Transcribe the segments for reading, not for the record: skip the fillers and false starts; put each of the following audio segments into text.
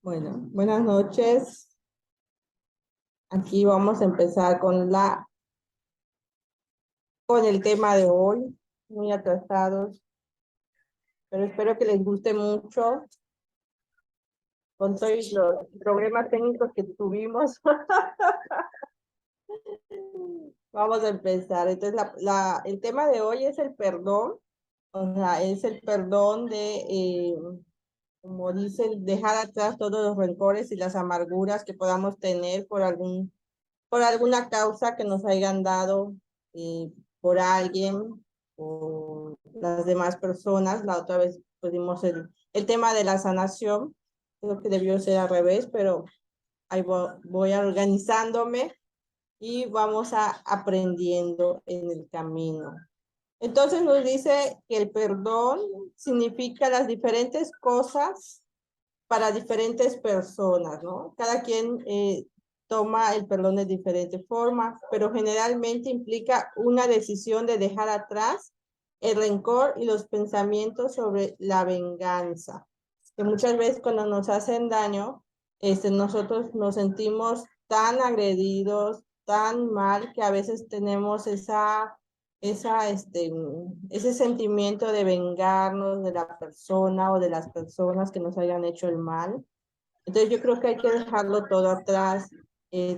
Bueno, buenas noches. Aquí vamos a empezar con el tema de hoy, muy atrasados, pero espero que les guste mucho con todos los problemas técnicos que tuvimos. Vamos a empezar. Entonces, el tema de hoy es el perdón, o sea, es el perdón como dicen, dejar atrás todos los rencores y las amarguras que podamos tener por alguna causa que nos hayan dado por alguien o las demás personas. La otra vez pusimos el tema de la sanación, creo que debió ser al revés, pero ahí voy organizándome y vamos aprendiendo en el camino. Entonces nos dice que el perdón significa las diferentes cosas para diferentes personas, ¿no? Cada quien toma el perdón de diferente forma, pero generalmente implica una decisión de dejar atrás el rencor y los pensamientos sobre la venganza. Que muchas veces cuando nos hacen daño, nosotros nos sentimos tan agredidos, tan mal, que a veces tenemos ese sentimiento de vengarnos de la persona o de las personas que nos hayan hecho el mal. Entonces yo creo que hay que dejarlo todo atrás.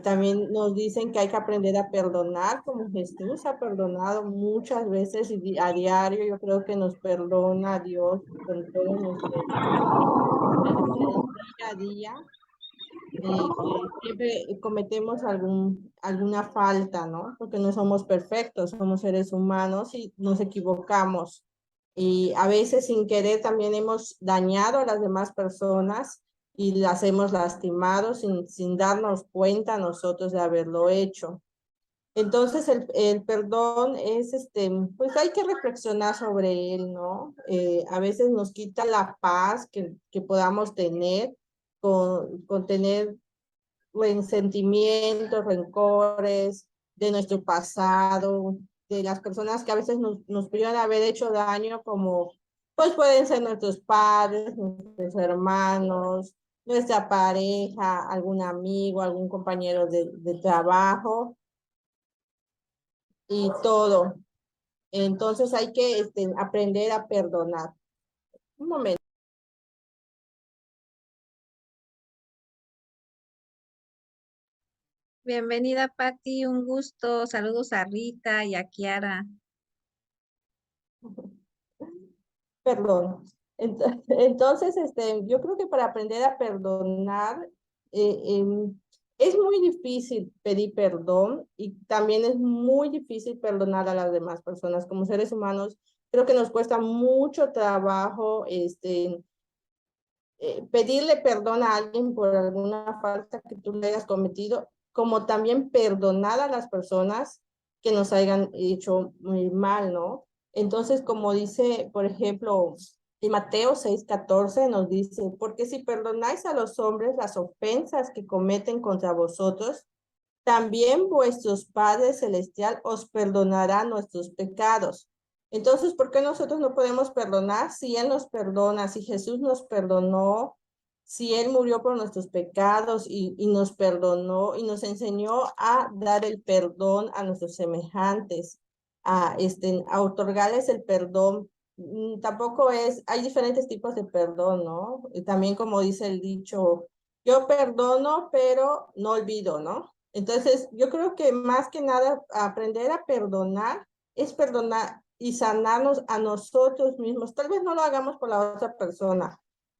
También nos dicen que hay que aprender a perdonar, como Jesús ha perdonado muchas veces y a diario. Yo creo que nos perdona Dios con todo nuestro día a día, que siempre cometemos alguna falta, ¿no? Porque no somos perfectos, somos seres humanos y nos equivocamos. Y a veces sin querer también hemos dañado a las demás personas y las hemos lastimado sin darnos cuenta nosotros de haberlo hecho. Entonces el perdón es, pues hay que reflexionar sobre él, ¿no? A veces nos quita la paz que podamos tener con tener sentimientos, rencores de nuestro pasado, de las personas que a veces nos pudieron haber hecho daño, como pues pueden ser nuestros padres, nuestros hermanos, nuestra pareja, algún amigo, algún compañero de trabajo y todo. Entonces hay que aprender a perdonar. Un momento. Bienvenida, Patti, un gusto. Saludos a Rita y a Kiara. Perdón. Entonces, yo creo que para aprender a perdonar, es muy difícil pedir perdón y también es muy difícil perdonar a las demás personas. Como seres humanos, creo que nos cuesta mucho trabajo, pedirle perdón a alguien por alguna falta que tú le hayas cometido, como también perdonar a las personas que nos hayan hecho muy mal, ¿no? Entonces, como dice, por ejemplo, en Mateo 6:14 nos dice, porque si perdonáis a los hombres las ofensas que cometen contra vosotros, también vuestros Padres Celestial os perdonará nuestros pecados. Entonces, ¿por qué nosotros no podemos perdonar? Si Él nos perdona, si Jesús nos perdonó, si Él murió por nuestros pecados y nos perdonó y nos enseñó a dar el perdón a nuestros semejantes, a otorgarles el perdón. Tampoco hay diferentes tipos de perdón, ¿no? Y también como dice el dicho, yo perdono, pero no olvido, ¿no? Entonces, yo creo que más que nada aprender a perdonar es perdonar y sanarnos a nosotros mismos. Tal vez no lo hagamos por la otra persona.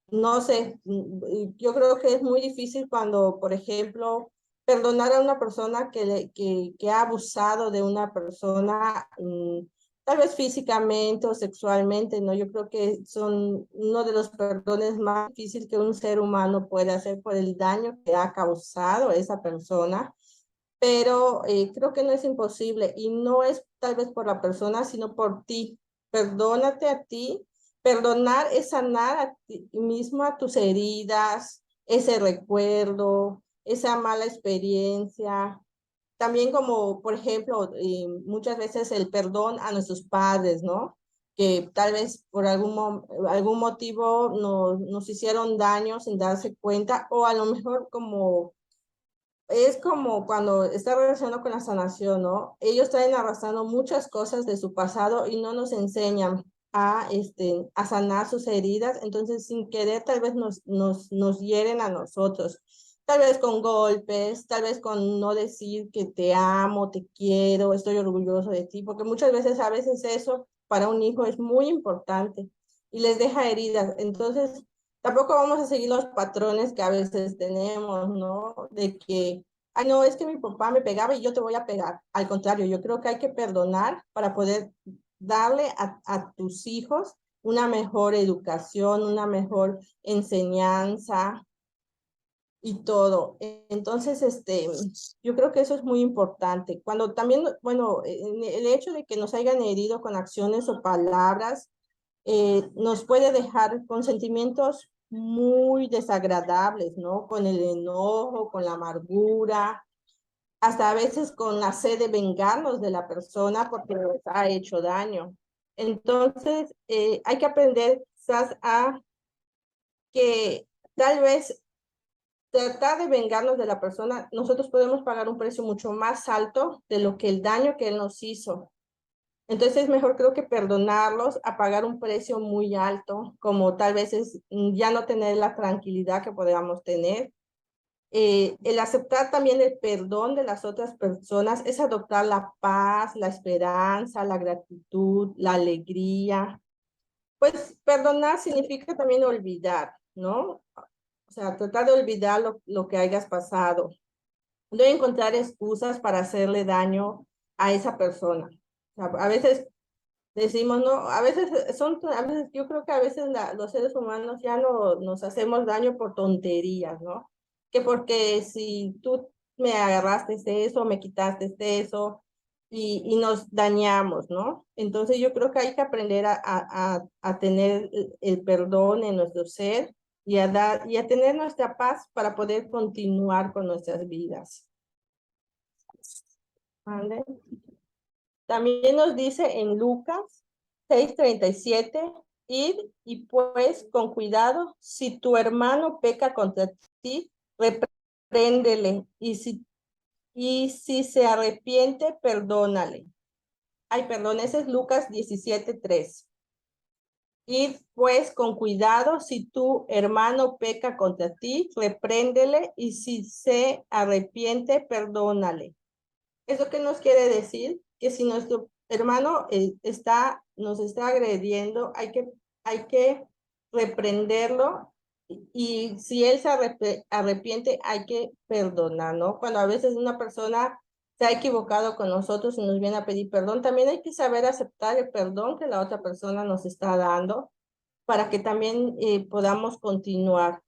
No sé, yo creo que es muy difícil cuando, por ejemplo, perdonar a una persona que ha abusado de una persona, tal vez físicamente o sexualmente, ¿no? Yo creo que son uno de los perdones más difíciles que un ser humano puede hacer por el daño que ha causado esa persona, pero creo que no es imposible y no es tal vez por la persona, sino por ti. Perdónate a ti. Perdonar es sanar a ti mismo, a tus heridas, ese recuerdo, esa mala experiencia. También como, por ejemplo, muchas veces el perdón a nuestros padres, ¿no? que tal vez por algún motivo nos hicieron daño sin darse cuenta, o a lo mejor como es como cuando está relacionado con la sanación, ¿no? Ellos traen arrastrando muchas cosas de su pasado y no nos enseñan a sanar sus heridas, entonces sin querer tal vez nos hieren a nosotros, tal vez con golpes, tal vez con no decir que te amo, te quiero, estoy orgulloso de ti, porque muchas veces, a veces eso para un hijo es muy importante y les deja heridas, entonces tampoco vamos a seguir los patrones que a veces tenemos, ¿no? De que, ay, no, es que mi papá me pegaba y yo te voy a pegar. Al contrario, yo creo que hay que perdonar para poder darle a tus hijos una mejor educación, una mejor enseñanza y todo. Entonces, yo creo que eso es muy importante. Cuando también, bueno, el hecho de que nos hayan herido con acciones o palabras, nos puede dejar con sentimientos muy desagradables, ¿no? Con el enojo, con la amargura, hasta a veces con la sed de vengarnos de la persona porque nos ha hecho daño. Entonces, hay que aprender quizás a que tal vez tratar de vengarnos de la persona, nosotros podemos pagar un precio mucho más alto de lo que el daño que él nos hizo. Entonces es mejor creo que perdonarlos a pagar un precio muy alto, como tal vez es ya no tener la tranquilidad que podamos tener. El aceptar también el perdón de las otras personas es adoptar la paz, la esperanza, la gratitud, la alegría. Pues perdonar significa también olvidar, ¿no? O sea, tratar de olvidar lo que hayas pasado. No encontrar excusas para hacerle daño a esa persona. O sea, a veces decimos, no, a veces yo creo que a veces los seres humanos ya no nos hacemos daño por tonterías, ¿no? Que porque si tú me agarraste eso, me quitaste eso, y nos dañamos, ¿no? Entonces yo creo que hay que aprender a tener el perdón en nuestro ser y a tener nuestra paz para poder continuar con nuestras vidas. ¿Vale? También nos dice en Lucas 6:37, id y pues con cuidado, si tu hermano peca contra ti, repréndele, y si se arrepiente, perdónale. Ay, perdón, ese es Lucas 17:3. Id pues con cuidado, si tu hermano peca contra ti, repréndele, y si se arrepiente, perdónale. ¿Eso qué nos quiere decir? Que si nuestro hermano nos está agrediendo, hay que reprenderlo, y si él se arrepiente, hay que perdonar, ¿no? Cuando a veces una persona se ha equivocado con nosotros y nos viene a pedir perdón, también hay que saber aceptar el perdón que la otra persona nos está dando para que también podamos continuar,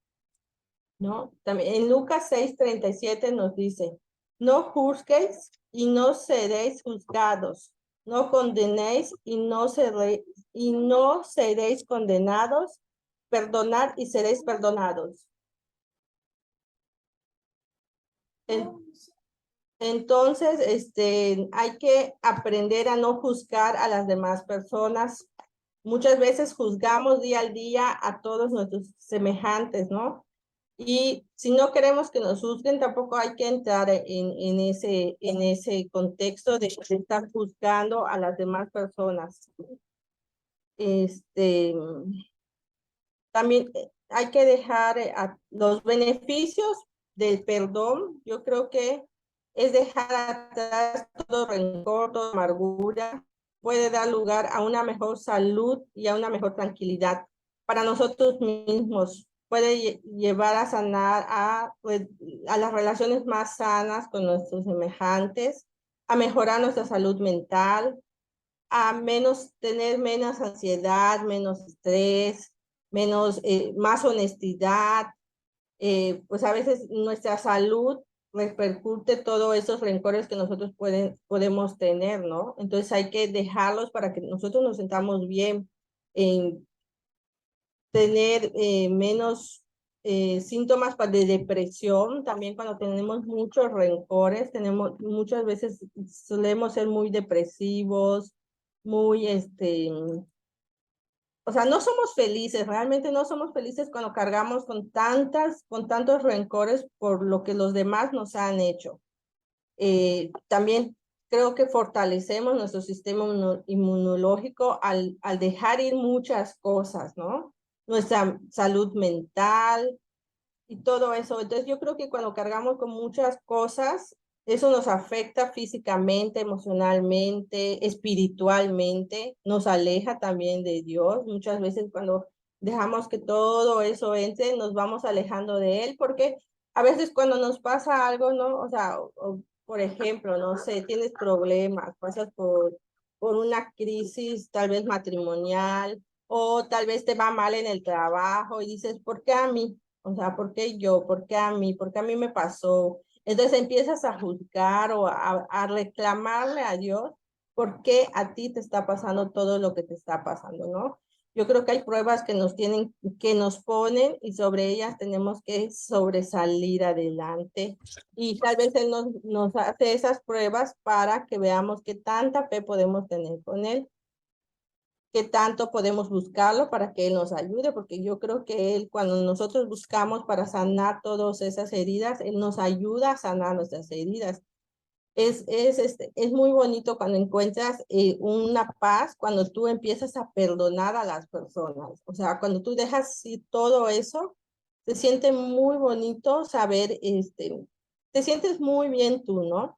¿no? También en Lucas 6:37 nos dice, no juzguéis y no seréis juzgados, no condenéis y no seréis condenados, perdonad y seréis perdonados. Entonces, hay que aprender a no juzgar a las demás personas. Muchas veces juzgamos día al día a todos nuestros semejantes, ¿no? Y si no queremos que nos juzguen, tampoco hay que entrar en ese contexto de estar juzgando a las demás personas. También hay que dejar los beneficios del perdón. Yo creo que es dejar atrás todo rencor, toda amargura. Puede dar lugar a una mejor salud y a una mejor tranquilidad para nosotros mismos. Puede llevar a sanar a las relaciones más sanas con nuestros semejantes, a mejorar nuestra salud mental, a tener menos ansiedad, menos estrés, más honestidad. Pues a veces nuestra salud repercute todos esos rencores que nosotros podemos tener, ¿no? Entonces hay que dejarlos para que nosotros nos sentamos bien, en tener menos síntomas de depresión. También cuando tenemos muchos rencores, muchas veces solemos ser muy depresivos, muy o sea, no somos felices, realmente no somos felices cuando cargamos con tantos rencores por lo que los demás nos han hecho. También creo que fortalecemos nuestro sistema inmunológico al dejar ir muchas cosas, ¿no? Nuestra salud mental y todo eso. Entonces yo creo que cuando cargamos con muchas cosas, eso nos afecta físicamente, emocionalmente, espiritualmente, nos aleja también de Dios. Muchas veces cuando dejamos que todo eso entre, nos vamos alejando de Él, porque a veces cuando nos pasa algo, ¿no? O sea, por ejemplo, no sé, tienes problemas, pasas por una crisis tal vez matrimonial, o tal vez te va mal en el trabajo y dices, ¿por qué a mí? O sea, ¿por qué yo? ¿Por qué a mí? ¿Por qué a mí me pasó? Entonces empiezas a juzgar o a reclamarle a Dios por qué a ti te está pasando todo lo que te está pasando, ¿no? Yo creo que hay pruebas que que nos ponen y sobre ellas tenemos que sobresalir adelante. Y tal vez Él nos hace esas pruebas para que veamos qué tanta fe podemos tener con Él, qué tanto podemos buscarlo para que Él nos ayude, porque yo creo que Él, cuando nosotros buscamos para sanar todas esas heridas, Él nos ayuda a sanar nuestras heridas. Es muy bonito cuando encuentras una paz, cuando tú empiezas a perdonar a las personas. O sea, cuando tú dejas ir todo eso, se siente muy bonito saber, te sientes muy bien tú, ¿no?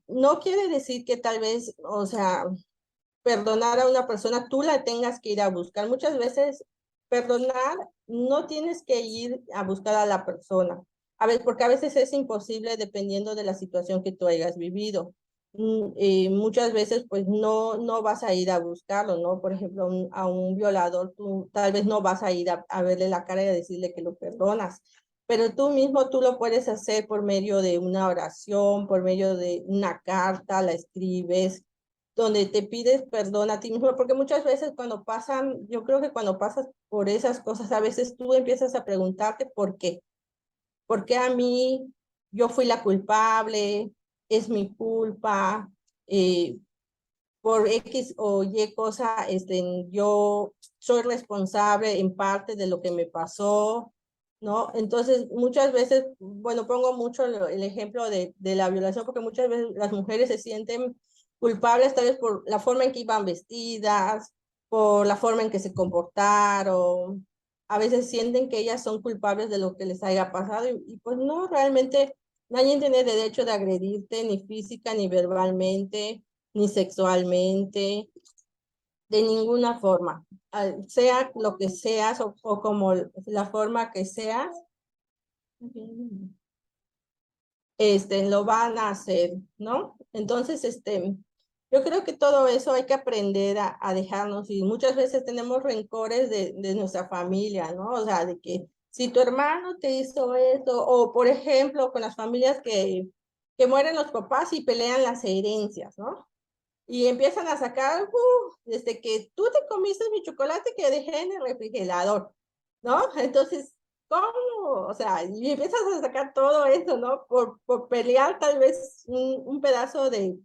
No quiere decir que tal vez, o sea, perdonar a una persona, tú la tengas que ir a buscar. Muchas veces perdonar no tienes que ir a buscar a la persona. A veces, porque a veces es imposible dependiendo de la situación que tú hayas vivido. Muchas veces pues no vas a ir a buscarlo, ¿no? Por ejemplo, a un violador, tú tal vez no vas a ir a verle la cara y a decirle que lo perdonas, pero tú mismo tú lo puedes hacer por medio de una oración, por medio de una carta, la escribes, donde te pides perdón a ti mismo, porque muchas veces cuando pasan, yo creo que cuando pasas por esas cosas, a veces tú empiezas a preguntarte por qué a mí, yo fui la culpable, es mi culpa, eh, por X o Y cosa, yo soy responsable en parte de lo que me pasó, ¿no? Entonces, muchas veces, bueno, pongo mucho el ejemplo de la violación, porque muchas veces las mujeres se sienten culpables tal vez por la forma en que iban vestidas, por la forma en que se comportaron. A veces sienten que ellas son culpables de lo que les haya pasado y pues no, realmente nadie tiene derecho de agredirte ni física ni verbalmente ni sexualmente, de ninguna forma. Sea lo que seas o como la forma que seas, lo van a hacer, ¿no? Entonces, yo creo que todo eso hay que aprender a dejarnos y muchas veces tenemos rencores de nuestra familia, ¿no? O sea, de que si tu hermano te hizo esto, o por ejemplo, con las familias que mueren los papás y pelean las herencias, ¿no? Y empiezan a sacar, desde que tú te comiste mi chocolate que dejé en el refrigerador, ¿no? Entonces, ¿cómo? O sea, y empiezas a sacar todo eso, ¿no? Por pelear tal vez un pedazo de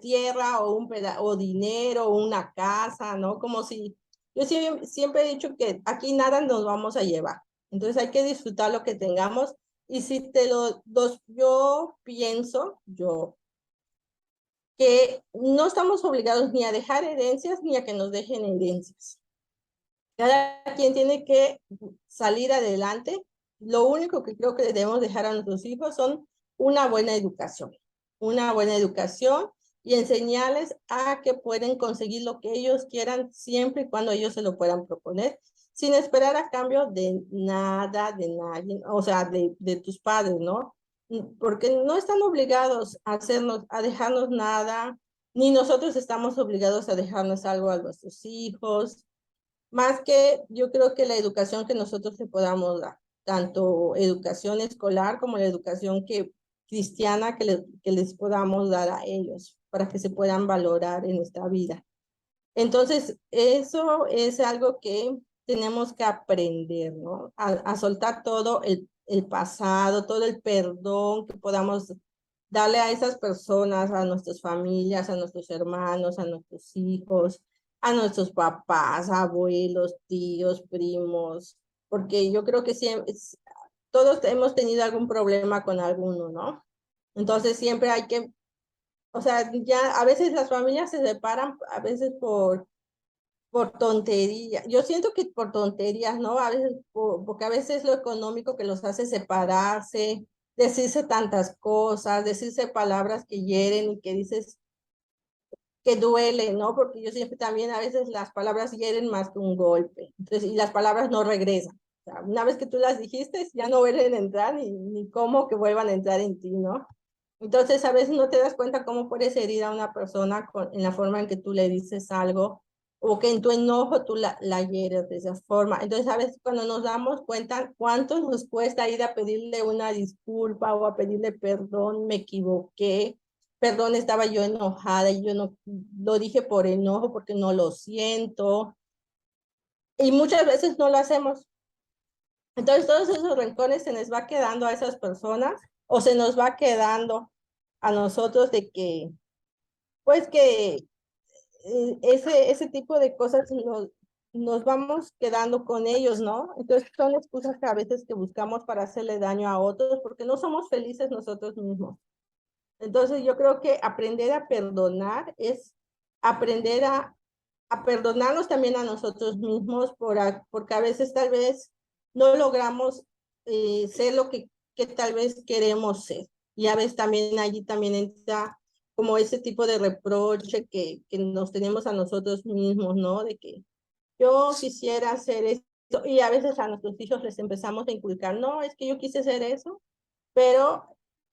tierra o o dinero o una casa, ¿no? Como si, yo siempre he dicho que aquí nada nos vamos a llevar. Entonces hay que disfrutar lo que tengamos. Y si yo pienso, que no estamos obligados ni a dejar herencias ni a que nos dejen herencias. Cada quien tiene que salir adelante. Lo único que creo que debemos dejar a nuestros hijos son una buena educación y enseñarles a que pueden conseguir lo que ellos quieran siempre y cuando ellos se lo puedan proponer, sin esperar a cambio de nada, de nadie, o sea, de tus padres, ¿no? Porque no están obligados a dejarnos nada, ni nosotros estamos obligados a dejarnos algo a nuestros hijos, más que yo creo que la educación que nosotros le podamos dar, tanto educación escolar como la educación cristiana que les podamos dar a ellos, para que se puedan valorar en esta vida. Entonces, eso es algo que tenemos que aprender, ¿no? A soltar todo el pasado, todo el perdón que podamos darle a esas personas, a nuestras familias, a nuestros hermanos, a nuestros hijos, a nuestros papás, abuelos, tíos, primos, porque yo creo que siempre, todos hemos tenido algún problema con alguno, ¿no? Entonces siempre hay que, o sea, ya a veces las familias se separan, a veces por tonterías. Yo siento que por tonterías, ¿no? A veces, porque a veces lo económico que los hace separarse, decirse tantas cosas, decirse palabras que hieren y que dices que duele, ¿no? Porque yo siempre también a veces las palabras hieren más que un golpe. Entonces, y las palabras no regresan. O sea, una vez que tú las dijiste, ya no vuelven a entrar ni cómo que vuelvan a entrar en ti, ¿no? Entonces, a veces no te das cuenta cómo puedes herir a una persona en la forma en que tú le dices algo o que en tu enojo tú la hieres de esa forma. Entonces, a veces cuando nos damos cuenta cuánto nos cuesta ir a pedirle una disculpa o a pedirle perdón, me equivoqué, perdón, estaba yo enojada y yo no lo dije por enojo porque no lo siento. Y muchas veces no lo hacemos. Entonces, todos esos rencores se nos va quedando a esas personas o se nos va quedando a nosotros de que, pues que ese tipo de cosas nos vamos quedando con ellos, ¿no? Entonces son excusas que a veces que buscamos para hacerle daño a otros porque no somos felices nosotros mismos. Entonces yo creo que aprender a perdonar es aprender a perdonarnos también a nosotros mismos porque a veces tal vez no logramos ser lo que tal vez queremos ser. Y a veces también allí también entra como ese tipo de reproche que nos tenemos a nosotros mismos, ¿no? De que yo quisiera hacer esto y a veces a nuestros hijos les empezamos a inculcar, no, es que yo quise hacer eso, pero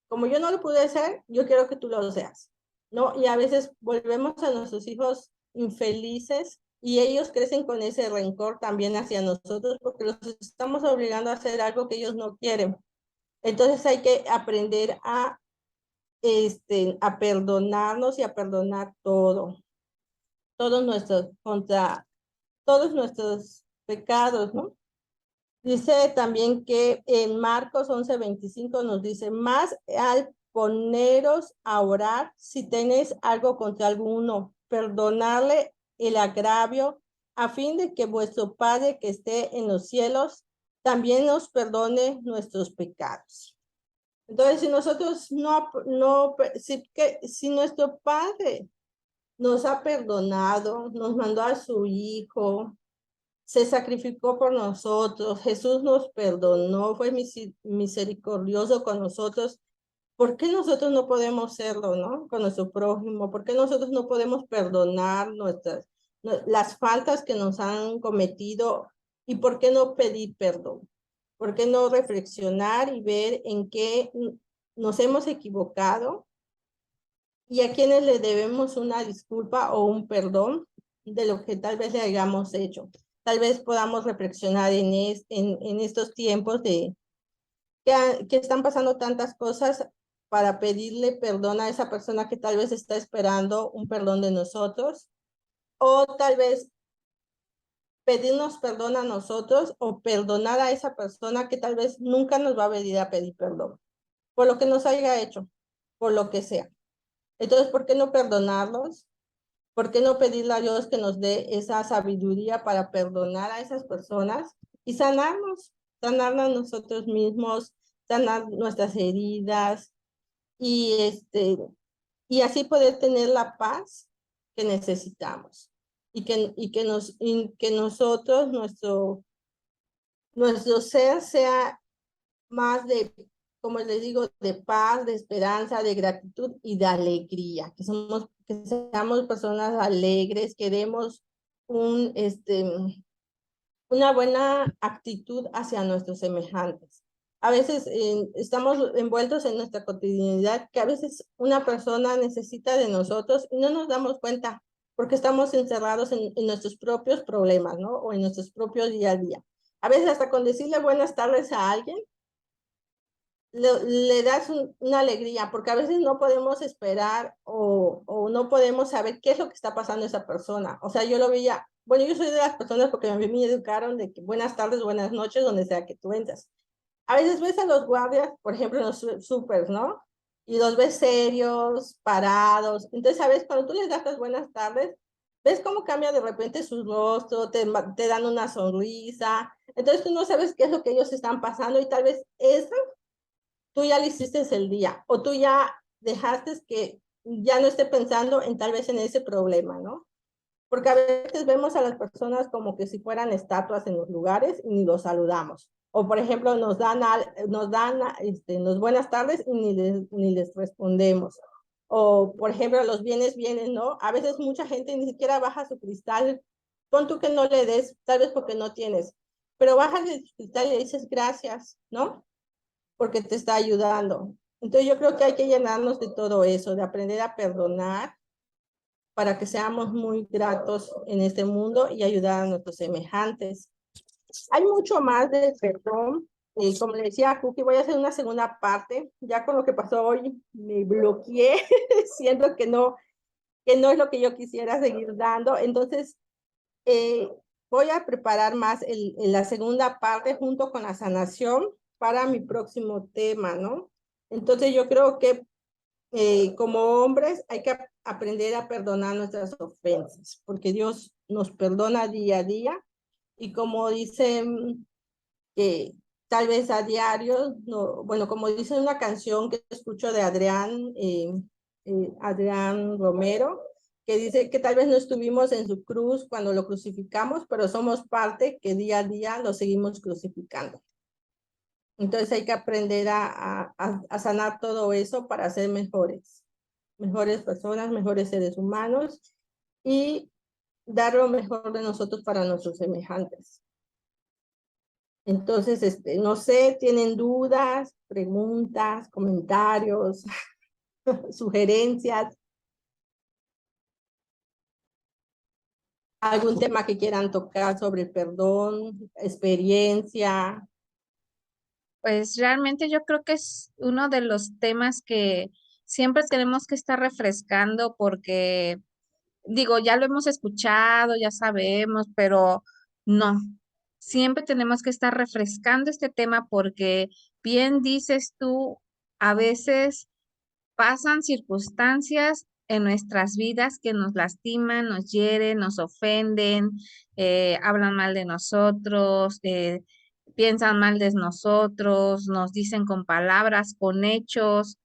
como yo no lo pude hacer, yo quiero que tú lo seas, ¿no? Y a veces volvemos a nuestros hijos infelices y ellos crecen con ese rencor también hacia nosotros porque los estamos obligando a hacer algo que ellos no quieren. Entonces hay que aprender a perdonarnos y a perdonar todos todos nuestros pecados, ¿no? Dice también que en Marcos 11:25 nos dice, más al poneros a orar si tenéis algo contra alguno, perdonarle el agravio, a fin de que vuestro Padre que esté en los cielos también nos perdone nuestros pecados. Entonces, si nosotros si nuestro Padre nos ha perdonado, nos mandó a su Hijo, se sacrificó por nosotros, Jesús nos perdonó, fue misericordioso con nosotros. ¿Por qué nosotros no podemos serlo, no? Con nuestro prójimo, ¿por qué nosotros no podemos perdonar las faltas que nos han cometido? ¿Y por qué no pedir perdón? ¿Por qué no reflexionar y ver en qué nos hemos equivocado y a quienes le debemos una disculpa o un perdón de lo que tal vez le hayamos hecho? Tal vez podamos reflexionar en estos tiempos que están pasando tantas cosas para pedirle perdón a esa persona que tal vez está esperando un perdón de nosotros, o tal vez pedirnos perdón a nosotros o perdonar a esa persona que tal vez nunca nos va a venir a pedir perdón por lo que nos haya hecho, por lo que sea. Entonces, ¿por qué no perdonarlos? ¿Por qué no pedirle a Dios que nos dé esa sabiduría para perdonar a esas personas y sanarnos nosotros mismos, sanar nuestras heridas y así poder tener la paz que necesitamos y que nosotros, nuestro ser sea más como les digo, de paz, de esperanza, de gratitud y de alegría, que seamos personas alegres, que demos un, una buena actitud hacia nuestros semejantes. A veces estamos envueltos en nuestra cotidianidad, que a veces una persona necesita de nosotros y no nos damos cuenta porque estamos encerrados en nuestros propios problemas, ¿no? O en nuestros propios día a día. A veces hasta con decirle buenas tardes a alguien, le das una alegría, porque a veces no podemos esperar o no podemos saber qué es lo que está pasando esa persona. O sea, yo lo veía, bueno, yo soy de las personas porque a mí me educaron de que buenas tardes, buenas noches, donde sea que tú entras. A veces ves a los guardias, por ejemplo, en los súper, ¿no? Y los ves serios, parados. Entonces, ¿sabes? Cuando tú les das las buenas tardes, ¿Ves cómo cambia de repente su rostro? Te dan una sonrisa. Entonces tú no sabes qué es lo que ellos están pasando y tal vez eso tú ya le hiciste el día o tú ya dejaste que ya no esté pensando en tal vez en ese problema, ¿no? Porque a veces vemos a las personas como que si fueran estatuas en los lugares y ni los saludamos. O por ejemplo, nos buenas tardes y ni les respondemos. O por ejemplo, los bienes vienen, ¿no? A veces mucha gente ni siquiera baja su cristal. Pon tú que no le des, tal vez porque no tienes, pero baja el cristal y le dices gracias, ¿no? Porque te está ayudando. Entonces yo creo que hay que llenarnos de todo eso, de aprender a perdonar para que seamos muy gratos en este mundo y ayudar a nuestros semejantes. Hay mucho más del perdón. Y como le decía a Cookie, voy a hacer una segunda parte. Ya con lo que pasó hoy, me bloqueé, siento que no es lo que yo quisiera seguir dando. Entonces, eh, voy a preparar más la segunda parte junto con la sanación para mi próximo tema, ¿no? Entonces, yo creo que como hombres hay que aprender a perdonar nuestras ofensas, porque Dios nos perdona día a día y como dicen que tal vez a diario, no, bueno, como dice una canción que escucho de Adrián Romero, que dice que tal vez no estuvimos en su cruz cuando lo crucificamos, pero somos parte que día a día lo seguimos crucificando. Entonces hay que aprender a sanar todo eso para ser mejores personas, mejores seres humanos y dar lo mejor de nosotros para nuestros semejantes. Entonces, no sé, ¿tienen dudas, preguntas, comentarios, sugerencias? ¿Algún tema que quieran tocar sobre el perdón, experiencia? Pues realmente yo creo que es uno de los temas que siempre tenemos que estar refrescando porque, digo, ya lo hemos escuchado, ya sabemos, pero no, siempre tenemos que estar refrescando este tema porque bien dices tú, a veces pasan circunstancias en nuestras vidas que nos lastiman, nos hieren, nos ofenden, hablan mal de nosotros, piensan mal de nosotros, nos dicen con palabras, con hechos,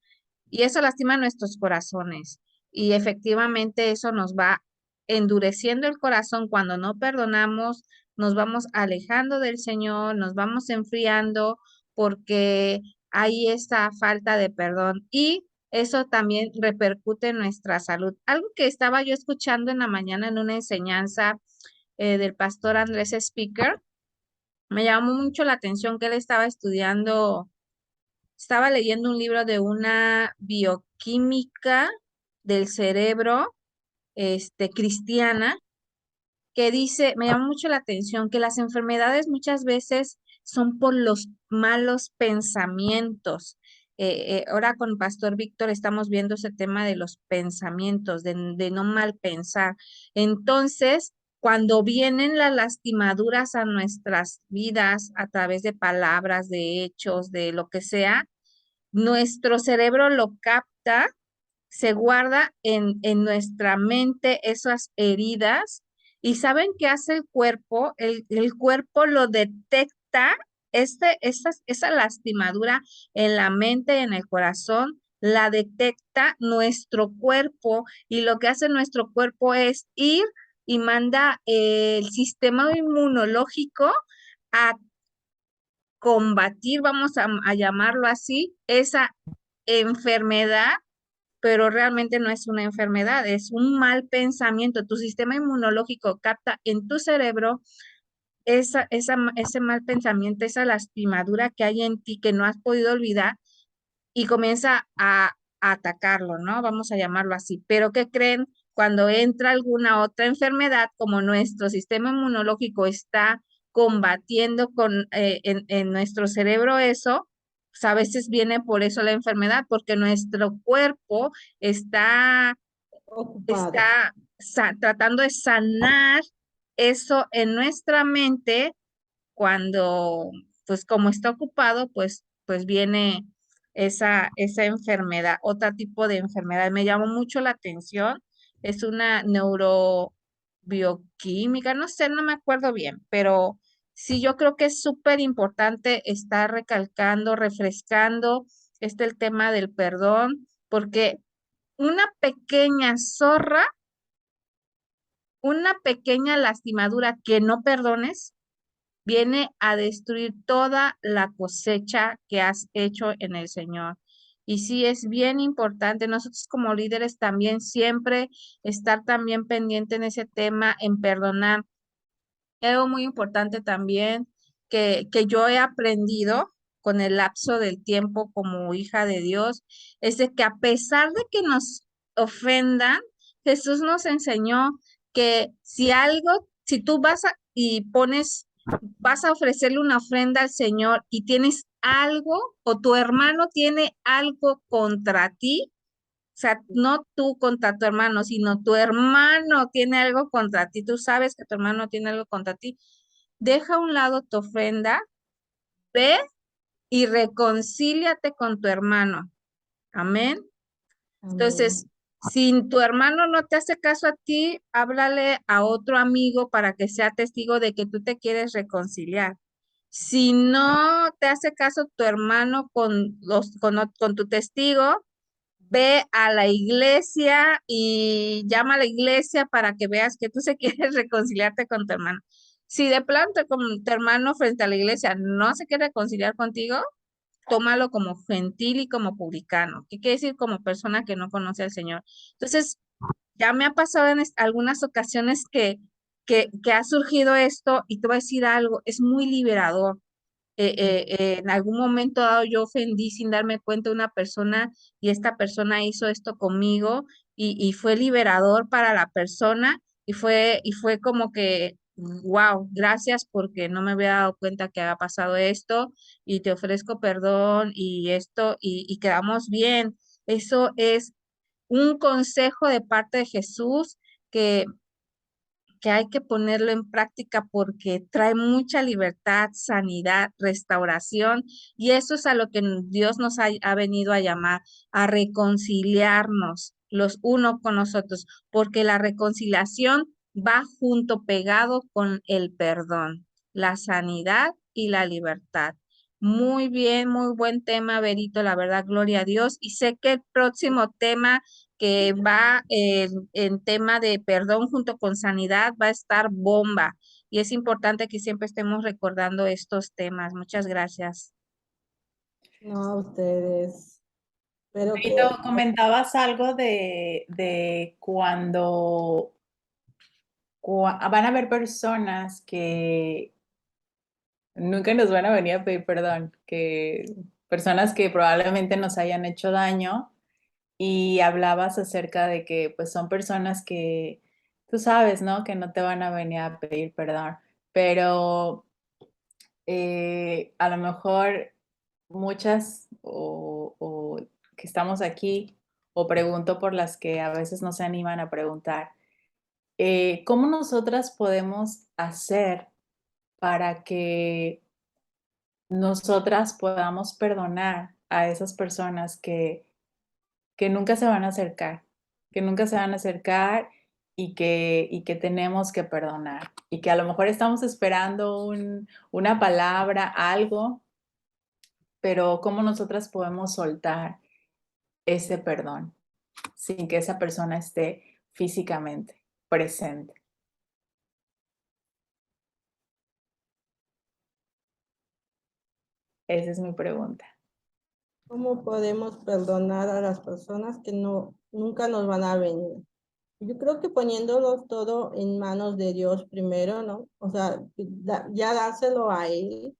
y eso lastima nuestros corazones. Y efectivamente eso nos va endureciendo el corazón cuando no perdonamos, nos vamos alejando del Señor, nos vamos enfriando porque hay esta falta de perdón y eso también repercute en nuestra salud. Algo que estaba yo escuchando en la mañana en una enseñanza del pastor Andrés Speaker, me llamó mucho la atención que él estaba estudiando, estaba leyendo un libro de una bioquímica del cerebro, cristiana, que dice, me llama mucho la atención que las enfermedades muchas veces son por los malos pensamientos. Ahora con Pastor Víctor estamos viendo ese tema de los pensamientos, de no mal pensar. Entonces, cuando vienen las lastimaduras a nuestras vidas a través de palabras, de hechos, de lo que sea, nuestro cerebro lo capta, se guarda en nuestra mente esas heridas y ¿saben qué hace el cuerpo? El cuerpo lo detecta, esa lastimadura en la mente, en el corazón, la detecta nuestro cuerpo y lo que hace nuestro cuerpo es ir y manda el sistema inmunológico a combatir, vamos a llamarlo así, esa enfermedad, pero realmente no es una enfermedad, es un mal pensamiento. Tu sistema inmunológico capta en tu cerebro ese mal pensamiento, esa lastimadura que hay en ti que no has podido olvidar y comienza a atacarlo, ¿no? Vamos a llamarlo así. Pero ¿qué creen? Cuando entra alguna otra enfermedad, como nuestro sistema inmunológico está combatiendo en nuestro cerebro eso, pues a veces viene por eso la enfermedad, porque nuestro cuerpo está, Ocupado. está tratando de sanar eso en nuestra mente cuando, pues como está ocupado, pues viene esa enfermedad, otro tipo de enfermedad. Me llamó mucho la atención. Es una bioquímica, no sé, no me acuerdo bien, pero sí yo creo que es súper importante estar recalcando, refrescando el tema del perdón, porque una pequeña zorra, una pequeña lastimadura que no perdones, viene a destruir toda la cosecha que has hecho en el Señor. Y sí es bien importante, nosotros como líderes también siempre estar también pendiente en ese tema, en perdonar. Algo muy importante también que yo he aprendido con el lapso del tiempo como hija de Dios, es de que a pesar de que nos ofendan, Jesús nos enseñó que si tú y vas a ofrecerle una ofrenda al Señor y tienes algo o tu hermano tiene algo contra ti, o sea, no tú contra tu hermano, sino tu hermano tiene algo contra ti. Tú sabes que tu hermano tiene algo contra ti. Deja a un lado tu ofrenda, ve y reconcíliate con tu hermano. Amén. Amén. Entonces, si tu hermano no te hace caso a ti, háblale a otro amigo para que sea testigo de que tú te quieres reconciliar. Si no te hace caso tu hermano con tu testigo, ve a la iglesia y llama a la iglesia para que veas que tú se quieres reconciliarte con tu hermano. Si de plano tu hermano frente a la iglesia no se quiere reconciliar contigo, tómalo como gentil y como publicano, que quiere decir como persona que no conoce al Señor. Entonces, ya me ha pasado en algunas ocasiones que ha surgido esto y te voy a decir algo, es muy liberador. En algún momento dado yo ofendí sin darme cuenta a una persona y esta persona hizo esto conmigo y fue liberador para la persona y fue como que, wow, gracias porque no me había dado cuenta que había pasado esto y te ofrezco perdón y esto y quedamos bien. Eso es un consejo de parte de Jesús que que hay que ponerlo en práctica porque trae mucha libertad, sanidad, restauración, y eso es a lo que Dios nos ha venido a llamar, a reconciliarnos los unos con nosotros, porque la reconciliación va junto pegado con el perdón, la sanidad y la libertad. Muy bien, muy buen tema, Berito, la verdad, gloria a Dios. Y sé que el próximo tema que va en tema de perdón junto con sanidad, va a estar bomba. Y es importante que siempre estemos recordando estos temas. Muchas gracias. No a ustedes. Pero Rito, que comentabas algo de cuando van a haber personas que nunca nos van a venir a pedir perdón, que personas que probablemente nos hayan hecho daño y hablabas acerca de que pues son personas que tú sabes, ¿no? Que no te van a venir a pedir perdón, pero a lo mejor muchas o que estamos aquí o pregunto por las que a veces no se animan a preguntar, ¿cómo nosotras podemos hacer para que nosotras podamos perdonar a esas personas que nunca se van a acercar, que nunca se van a acercar y que tenemos que perdonar? Y que a lo mejor estamos esperando una palabra, algo, pero cómo nosotras podemos soltar ese perdón sin que esa persona esté físicamente presente. Esa es mi pregunta. ¿cómo podemos perdonar a las personas que nunca nos van a venir? Yo creo que poniéndolo todo en manos de Dios primero, ¿no? O sea, ya dárselo a Él,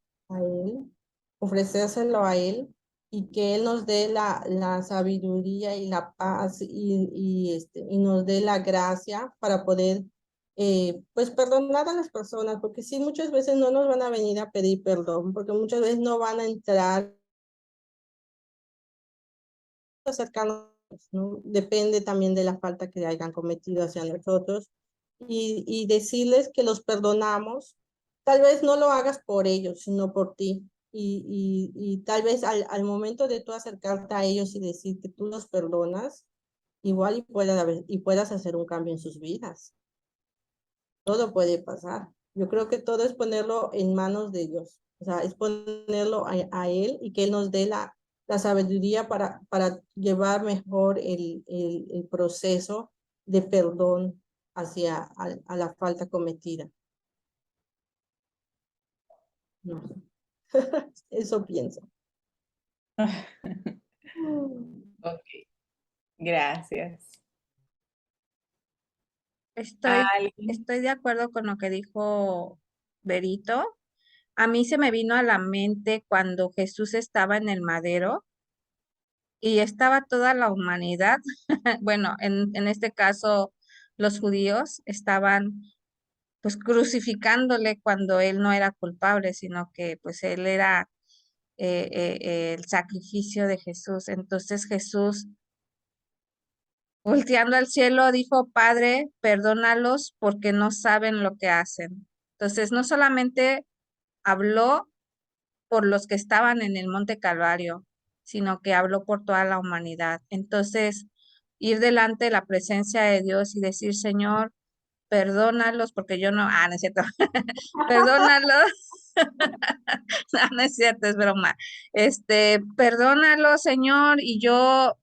ofrecérselo a Él y que Él nos dé la sabiduría y la paz y nos dé la gracia para poder, pues, perdonar a las personas, porque sí, muchas veces no nos van a venir a pedir perdón, porque muchas veces no van a entrar cercanos, ¿no? Depende también de la falta que hayan cometido hacia nosotros y decirles que los perdonamos. Tal vez no lo hagas por ellos, sino por ti. Y tal vez al momento de tú acercarte a ellos y decir que tú los perdonas, igual y puedas hacer un cambio en sus vidas. todo puede pasar. Yo creo que todo es ponerlo en manos de Dios. O sea, es ponerlo a Él y que Él nos dé la sabiduría para llevar mejor el proceso de perdón hacia a la falta cometida. No sé. Eso pienso. Ok, gracias. ¿Alguien? Estoy de acuerdo con lo que dijo Berito. A mí se me vino a la mente cuando Jesús estaba en el madero y estaba toda la humanidad, bueno, en este caso los judíos estaban pues crucificándole cuando él no era culpable, sino que pues él era el sacrificio de Jesús. Entonces Jesús, volteando al cielo, dijo, Padre, perdónalos porque no saben lo que hacen. Entonces, no solamente habló por los que estaban en el Monte Calvario, sino que habló por toda la humanidad. Entonces, ir delante de la presencia de Dios y decir, Señor, perdónalos, porque yo no, no es cierto, perdónalos, no es cierto, es broma. Perdónalos, Señor, y yo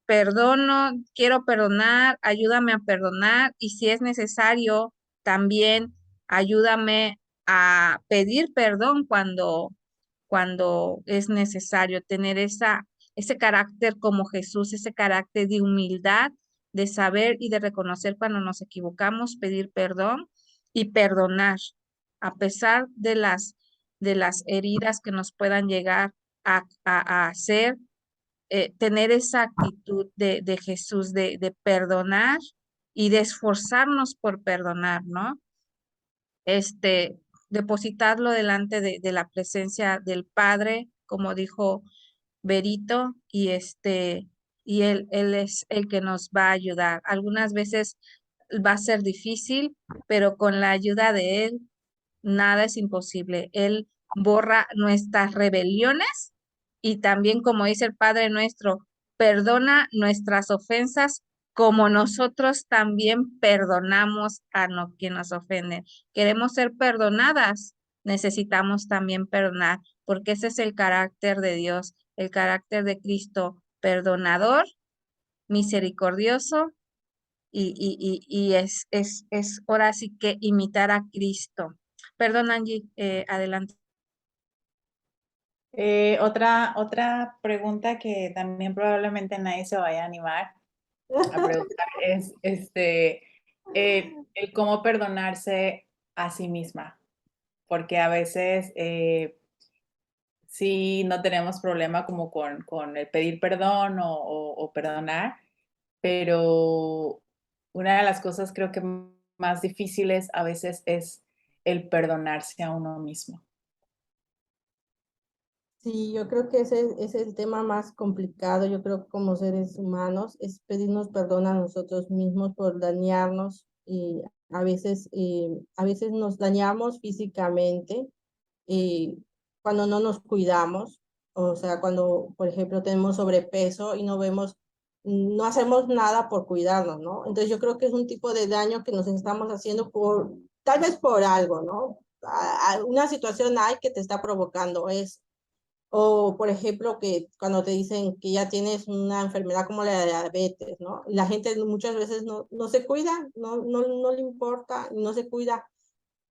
perdono, quiero perdonar, ayúdame a perdonar, y si es necesario, también ayúdame a pedir perdón cuando es necesario tener ese carácter como Jesús, ese carácter de humildad, de saber y de reconocer cuando nos equivocamos, pedir perdón y perdonar, a pesar de las heridas que nos puedan llegar a hacer, tener esa actitud de Jesús, de perdonar y de esforzarnos por perdonar, ¿no? Depositarlo delante de la presencia del Padre, como dijo Berito, y él es el que nos va a ayudar. Algunas veces va a ser difícil, pero con la ayuda de él, nada es imposible. Él borra nuestras rebeliones y también, como dice el Padre nuestro, perdona nuestras ofensas como nosotros también perdonamos a quien nos ofende. Queremos ser perdonadas, necesitamos también perdonar, porque ese es el carácter de Dios, el carácter de Cristo, perdonador, misericordioso, y es ahora sí que imitar a Cristo. Perdón, Angie, adelante. Otra pregunta que también probablemente nadie se vaya a animar a preguntar es el cómo perdonarse a sí misma, porque a veces sí no tenemos problema como con el pedir perdón o perdonar, pero una de las cosas creo que más difíciles a veces es el perdonarse a uno mismo. Sí, yo creo que ese es el tema más complicado. Yo creo que como seres humanos es pedirnos perdón a nosotros mismos por dañarnos y a veces nos dañamos físicamente cuando no nos cuidamos. O sea, cuando, por ejemplo, tenemos sobrepeso y no hacemos nada por cuidarnos, ¿no? Entonces yo creo que es un tipo de daño que nos estamos haciendo tal vez por algo, ¿no? Una situación hay que te está provocando eso. O, por ejemplo, que cuando te dicen que ya tienes una enfermedad como la diabetes, ¿no? La gente muchas veces no se cuida, no le importa, no se cuida.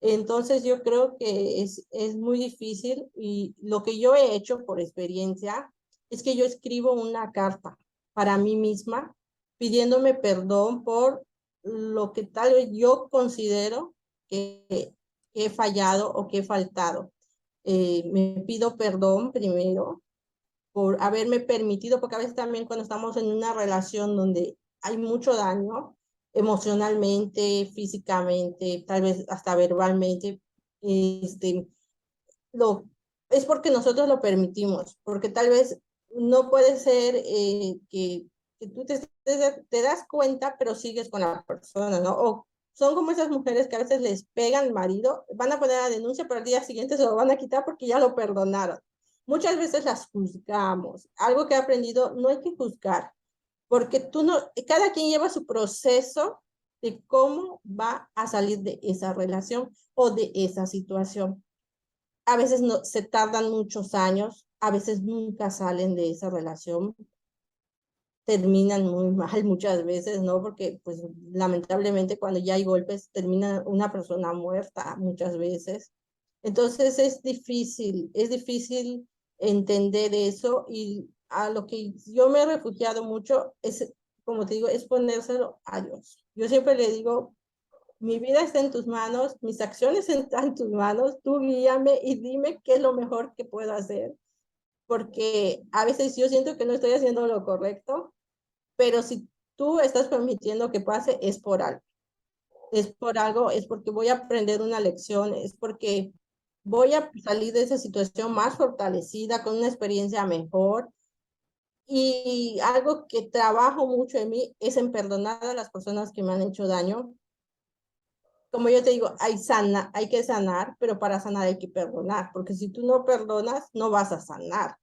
Entonces yo creo que es muy difícil y lo que yo he hecho por experiencia es que yo escribo una carta para mí misma pidiéndome perdón por lo que tal vez yo considero que he fallado o que he faltado. Me pido perdón primero por haberme permitido, porque a veces también cuando estamos en una relación donde hay mucho daño emocionalmente, físicamente, tal vez hasta verbalmente, este, lo, es porque nosotros lo permitimos, porque tal vez no puede ser que tú te das cuenta, pero sigues con la persona, ¿no? O son como esas mujeres que a veces les pegan al marido, van a poner la denuncia, pero al día siguiente se lo van a quitar porque ya lo perdonaron. Muchas veces las juzgamos. Algo que he aprendido, no hay que juzgar, porque cada quien lleva su proceso de cómo va a salir de esa relación o de esa situación. A veces no, se tardan muchos años, a veces nunca salen de esa relación, terminan muy mal muchas veces, ¿no? Porque pues lamentablemente cuando ya hay golpes termina una persona muerta muchas veces. Entonces es difícil entender eso y a lo que yo me he refugiado mucho es, como te digo, es ponérselo a Dios. Yo siempre le digo, mi vida está en tus manos, mis acciones están en tus manos, tú guíame y dime qué es lo mejor que puedo hacer, porque a veces yo siento que no estoy haciendo lo correcto, pero si tú estás permitiendo que pase, es por algo. Es por algo, es porque voy a aprender una lección, es porque voy a salir de esa situación más fortalecida, con una experiencia mejor. Y algo que trabajo mucho en mí es en perdonar a las personas que me han hecho daño. Como yo te digo, hay que sanar, pero para sanar hay que perdonar, porque si tú no perdonas, no vas a sanar.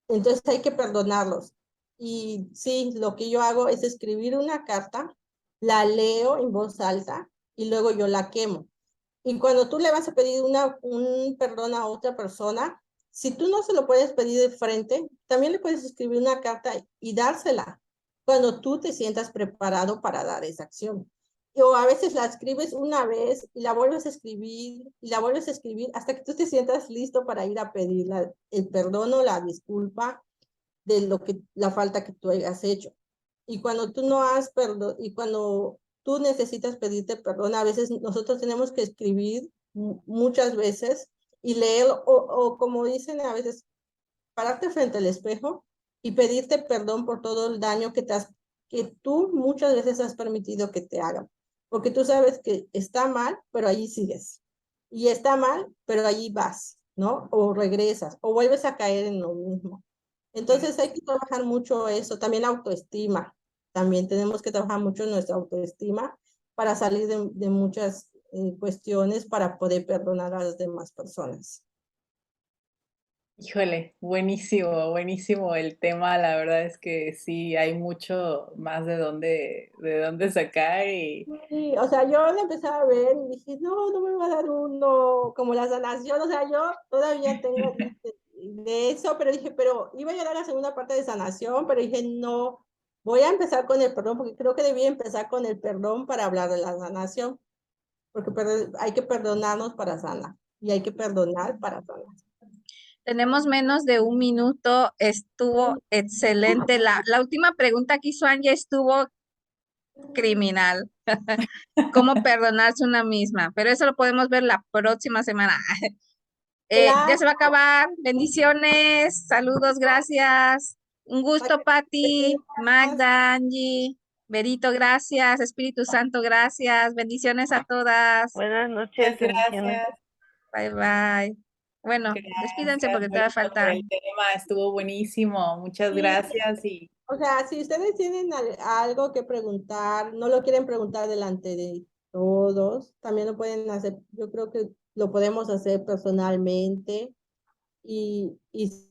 Entonces hay que perdonarlos. Y sí, lo que yo hago es escribir una carta, la leo en voz alta y luego yo la quemo. Y cuando tú le vas a pedir un perdón a otra persona, si tú no se lo puedes pedir de frente, también le puedes escribir una carta y dársela cuando tú te sientas preparado para dar esa acción. O a veces la escribes una vez y la vuelves a escribir y la vuelves a escribir hasta que tú te sientas listo para ir a pedir el perdón o la disculpa de la falta que tú hayas hecho. Y cuando tú no has perdón, y cuando tú necesitas pedirte perdón, a veces nosotros tenemos que escribir muchas veces y leer, o como dicen a veces, pararte frente al espejo y pedirte perdón por todo el daño que tú muchas veces has permitido que te hagan. Porque tú sabes que está mal, pero allí sigues. Y está mal, pero allí vas, ¿no? O regresas, o vuelves a caer en lo mismo. Entonces hay que trabajar mucho eso, también autoestima. También tenemos que trabajar mucho en nuestra autoestima para salir de muchas cuestiones para poder perdonar a las demás personas. Híjole, buenísimo, buenísimo el tema. La verdad es que sí, hay mucho más de dónde sacar y Sí, o sea, yo la empecé a ver y dije, no, no me va a dar uno como la sanación, o sea, yo todavía tengo de eso, pero dije, pero iba a llegar a la segunda parte de sanación, pero dije, no, voy a empezar con el perdón, porque creo que debía empezar con el perdón para hablar de la sanación, porque hay que perdonarnos para sanar y hay que perdonar para sanar. Tenemos menos de un minuto, estuvo excelente. La última pregunta que hizo Angie estuvo criminal. ¿Cómo perdonarse una misma? Pero eso lo podemos ver la próxima semana. Ya Claro, se va a acabar. Bendiciones, saludos, gracias. Un gusto, Patti, Magda, Angie, Berito, gracias. Espíritu Santo, gracias. Bendiciones a todas. Buenas muchas noches, bendiciones. gracias. Bye, bye. Bueno, despídense Gracias, porque todavía Berito, por falta. el tema. Estuvo buenísimo. Muchas sí, gracias y o sea, si ustedes tienen algo que preguntar, no lo quieren preguntar delante de todos, también lo pueden hacer, yo creo que lo podemos hacer personalmente y